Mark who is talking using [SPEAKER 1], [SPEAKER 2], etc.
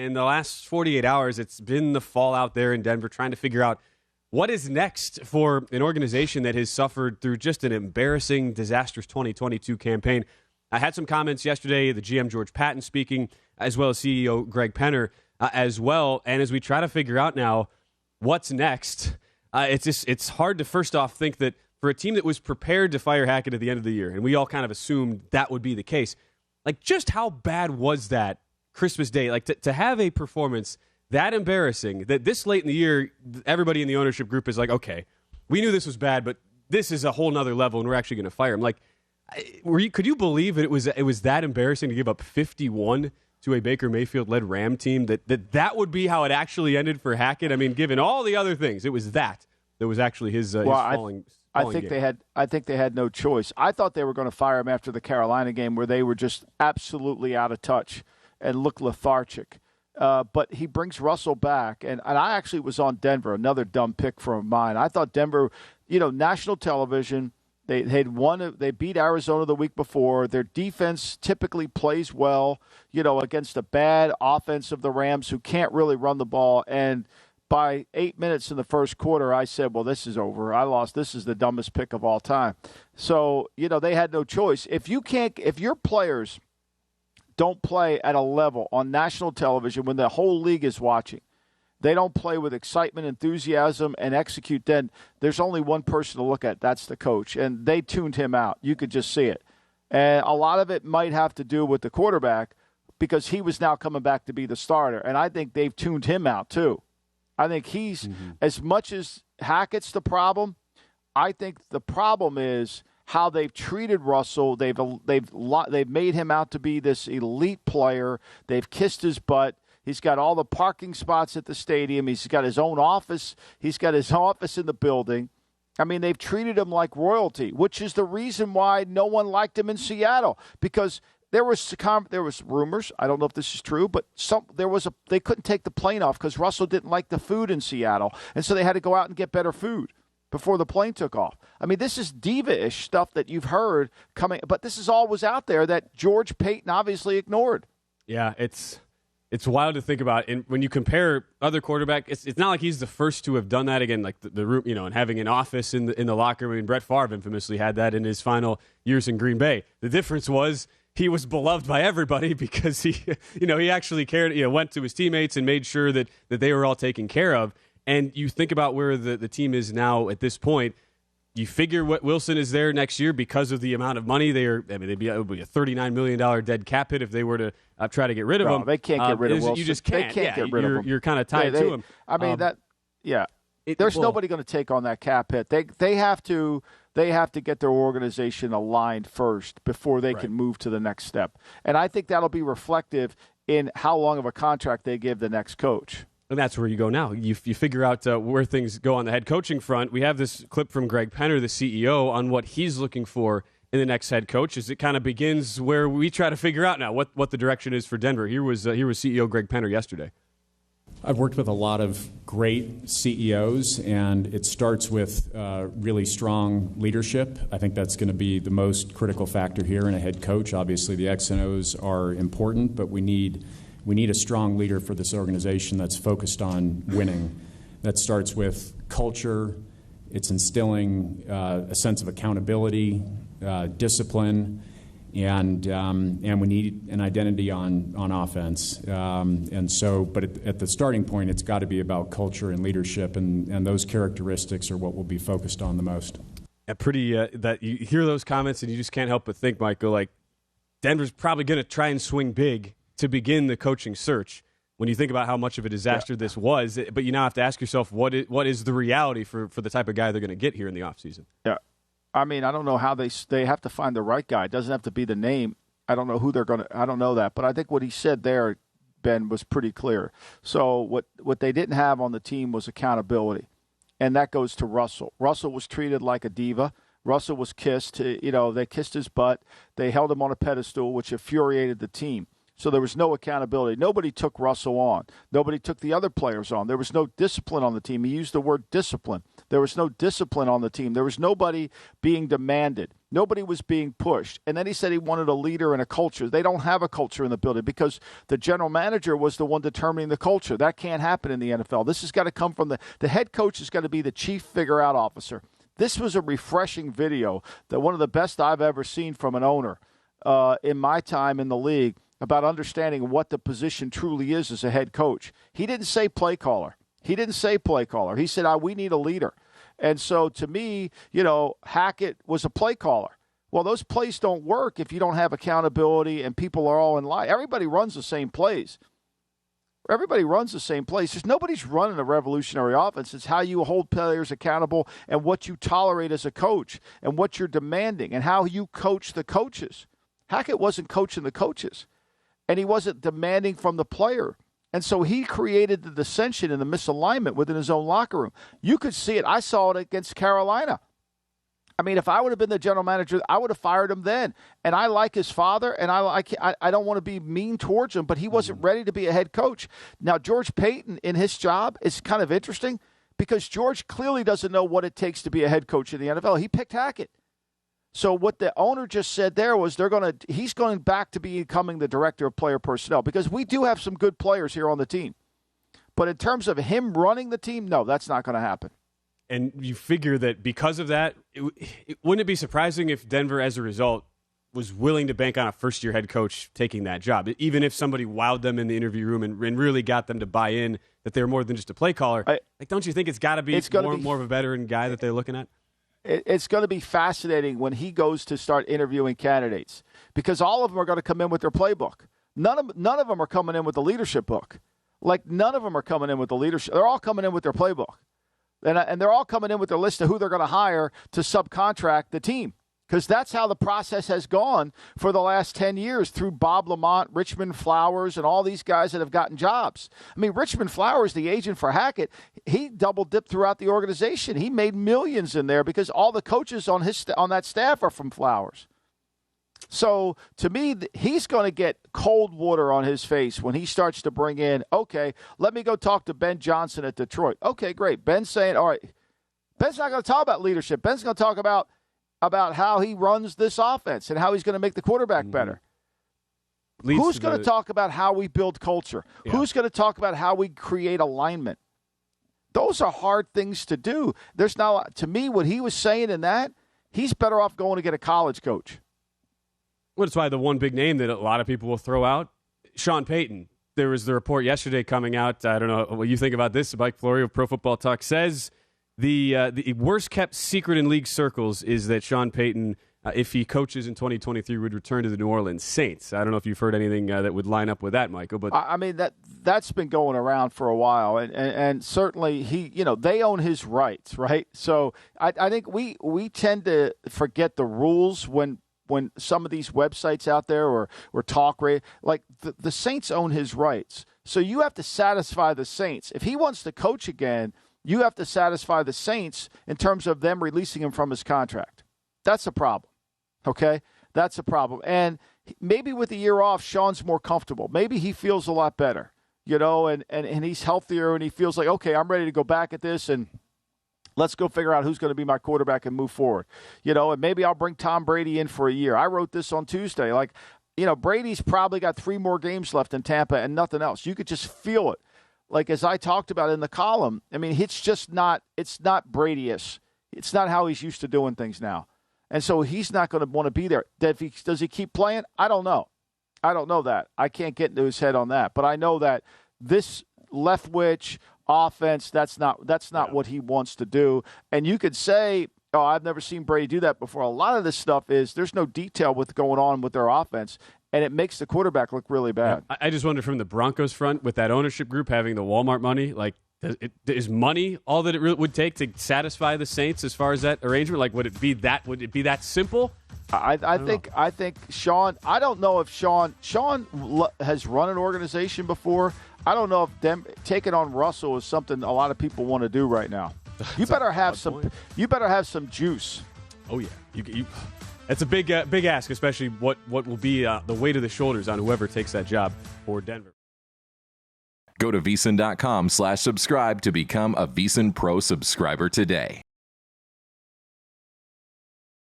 [SPEAKER 1] in the last 48 hours, it's been the fallout there in Denver, trying to figure out what is next for an organization that has suffered through just an embarrassing, disastrous 2022 campaign. I had some comments yesterday, the GM George Patton speaking, as well as CEO Greg Penner as well. And as we try to figure out now what's next, it's hard to first off think that for a team that was prepared to fire Hackett at the end of the year, and we all kind of assumed that would be the case, like just how bad was that Christmas Day? Like to have a performance that embarrassing that this late in the year, everybody in the ownership group is like, okay, we knew this was bad, but this is a whole nother level, and we're actually going to fire him. Like, could you believe it was that embarrassing to give up 51 to a Baker Mayfield-led Ram team, that would be how it actually ended for Hackett? I mean, given all the other things, it was that was actually his falling
[SPEAKER 2] I think
[SPEAKER 1] game.
[SPEAKER 2] they had no choice. I thought they were going to fire him after the Carolina game where they were just absolutely out of touch and looked lethargic. But he brings Russell back, and I actually was on Denver, another dumb pick from mine. I thought Denver, national television, they beat Arizona the week before. Their defense typically plays well, against a bad offense of the Rams who can't really run the ball. And by 8 minutes in the first quarter, I said, well, this is over. I lost. This is the dumbest pick of all time. So, they had no choice. If your players don't play at a level on national television when the whole league is watching, they don't play with excitement, enthusiasm, and execute, then there's only one person to look at. That's the coach. And they tuned him out. You could just see it. And a lot of it might have to do with the quarterback because he was now coming back to be the starter. And I think they've tuned him out too. I think he's, as much as Hackett's the problem, I think the problem is how they've treated Russell. They've made him out to be this elite player. They've kissed his butt. He's got all the parking spots at the stadium. He's got his own office. He's got his office in the building. I mean, they've treated him like royalty, which is the reason why no one liked him in Seattle, because there was rumors. I don't know if this is true, but they couldn't take the plane off because Russell didn't like the food in Seattle, and so they had to go out and get better food before the plane took off. I mean, this is diva-ish stuff that you've heard coming, but this is all was out there that George Payton obviously ignored.
[SPEAKER 1] Yeah, it's wild to think about. And when you compare other quarterbacks, it's not like he's the first to have done that. Again, like the room, and having an office in the locker room. I mean, Brett Favre infamously had that in his final years in Green Bay. The difference was he was beloved by everybody because he actually cared, went to his teammates and made sure that they were all taken care of. And you think about where the team is now at this point. You figure what Wilson is there next year because of the amount of money it would be a $39 million dead cap hit if they were to try to get rid of him.
[SPEAKER 2] They can't get rid of Wilson.
[SPEAKER 1] You just can't.
[SPEAKER 2] They can't get rid of him.
[SPEAKER 1] You're kind of tied to him.
[SPEAKER 2] I mean there's nobody going to take on that cap hit. They have to get their organization aligned first before they can move to the next step. And I think that'll be reflective in how long of a contract they give the next coach.
[SPEAKER 1] And that's where you go now. You figure out where things go on the head coaching front. We have this clip from Greg Penner, the CEO, on what he's looking for in the next head coach as it kind of begins where we try to figure out now what the direction is for Denver. Here was CEO Greg Penner yesterday.
[SPEAKER 3] I've worked with a lot of great CEOs, and it starts with really strong leadership. I think that's going to be the most critical factor here in a head coach. Obviously, the X and O's are important, but we need a strong leader for this organization that's focused on winning. That starts with culture. It's instilling a sense of accountability, discipline, and we need an identity on offense. But at the starting point, it's got to be about culture and leadership, and those characteristics are what we'll be focused on the most.
[SPEAKER 1] That you hear those comments and you just can't help but think, Michael, like Denver's probably going to try and swing big to begin the coaching search when you think about how much of a disaster this was. But you now have to ask yourself, what is the reality for the type of guy they're going to get here in the offseason? Yeah.
[SPEAKER 2] I mean, I don't know how they have to find the right guy. It doesn't have to be the name. I don't know who they're going to – I don't know that. But I think what he said there, Ben, was pretty clear. So what they didn't have on the team was accountability, and that goes to Russell. Russell was treated like a diva. Russell was kissed. They kissed his butt. They held him on a pedestal, which infuriated the team. So there was no accountability. Nobody took Russell on. Nobody took the other players on. There was no discipline on the team. He used the word discipline. There was no discipline on the team. There was nobody being demanded. Nobody was being pushed. And then he said he wanted a leader and a culture. They don't have a culture in the building because the general manager was the one determining the culture. That can't happen in the NFL. This has got to come from the head coach has got to be the chief figure-out officer. This was a refreshing video, that one of the best I've ever seen from an owner in my time in the league about understanding what the position truly is as a head coach. He didn't say play caller. He said, we need a leader. And so to me, Hackett was a play caller. Well, those plays don't work if you don't have accountability and people are all in line. Everybody runs the same plays. Nobody's running a revolutionary offense. It's how you hold players accountable and what you tolerate as a coach and what you're demanding and how you coach the coaches. Hackett wasn't coaching the coaches, and he wasn't demanding from the player. And so he created the dissension and the misalignment within his own locker room. You could see it. I saw it against Carolina. I mean, if I would have been the general manager, I would have fired him then. And I like his father, and I don't want to be mean towards him, but he wasn't ready to be a head coach. Now, George Payton in his job is kind of interesting because George clearly doesn't know what it takes to be a head coach in the NFL. He picked Hackett. So what the owner just said there was he's going back to becoming the director of player personnel because we do have some good players here on the team. But in terms of him running the team, no, that's not going to happen.
[SPEAKER 1] And you figure that because of that, wouldn't it be surprising if Denver, as a result, was willing to bank on a first-year head coach taking that job, even if somebody wowed them in the interview room and really got them to buy in that they're more than just a play caller? Don't you think it's got to be more of a veteran guy that they're looking at?
[SPEAKER 2] It's going to be fascinating when he goes to start interviewing candidates because all of them are going to come in with their playbook. None of them are coming in with the leadership book. None of them are coming in with the leadership. They're all coming in with their playbook. And they're all coming in with their list of who they're going to hire to subcontract the team because that's how the process has gone for the last 10 years through Bob Lamont, Richmond Flowers, and all these guys that have gotten jobs. I mean, Richmond Flowers, the agent for Hackett, he double-dipped throughout the organization. He made millions in there because all the coaches on that staff are from Flowers. So, to me, he's going to get cold water on his face when he starts to bring in, okay, let me go talk to Ben Johnson at Detroit. Okay, great. Ben's saying, all right, Ben's not going to talk about leadership. Ben's going to talk about how he runs this offense and how he's going to make the quarterback better. Who's going to talk about how we build culture? Yeah. Who's going to talk about how we create alignment? Those are hard things to do. To me, what he was saying in that, he's better off going to get a college coach.
[SPEAKER 1] Well, that's why the one big name that a lot of people will throw out, Sean Payton. There was the report yesterday coming out. I don't know what you think about this. Mike Florio of Pro Football Talk says the worst-kept secret in league circles is that Sean Payton, if he coaches in 2023, would return to the New Orleans Saints. I don't know if you've heard anything that would line up with that, Michael. But
[SPEAKER 2] I mean, that's been going around for a while, and certainly they own his rights, right? So I think we tend to forget the rules when some of these websites out there or talk radio, like the Saints own his rights. So you have to satisfy the Saints. If he wants to coach again, you have to satisfy the Saints in terms of them releasing him from his contract. That's a problem, okay? That's a problem. And maybe with the year off, Sean's more comfortable. Maybe he feels a lot better, and he's healthier and he feels like, okay, I'm ready to go back at this and let's go figure out who's going to be my quarterback and move forward. And maybe I'll bring Tom Brady in for a year. I wrote this on Tuesday. Brady's probably got 3 more games left in Tampa and nothing else. You could just feel it. Like as I talked about in the column, I mean, it's not Brady-ish. It's not how he's used to doing things now. And so he's not going to want to be there. Does he keep playing? I don't know. I don't know that. I can't get into his head on that. But I know that this Leftwich offense, that's not what he wants to do. And you could say, oh, I've never seen Brady do that before. A lot of this stuff is there's no detail what's going on with their offense, and it makes the quarterback look really bad.
[SPEAKER 1] Yeah, I just wonder from the Broncos front, with that ownership group having the Walmart money, is money all that it really would take to satisfy the Saints as far as that arrangement? Like, would it be that simple?
[SPEAKER 2] I think Sean. I don't know if Sean has run an organization before. I don't know if them taking on Russell is something a lot of people want to do right now. You better have some. You better have some juice.
[SPEAKER 1] Oh yeah, It's a big ask, especially what will be the weight of the shoulders on whoever takes that job for Denver.
[SPEAKER 4] Go to VSiN.com/subscribe to become a VSiN Pro subscriber today.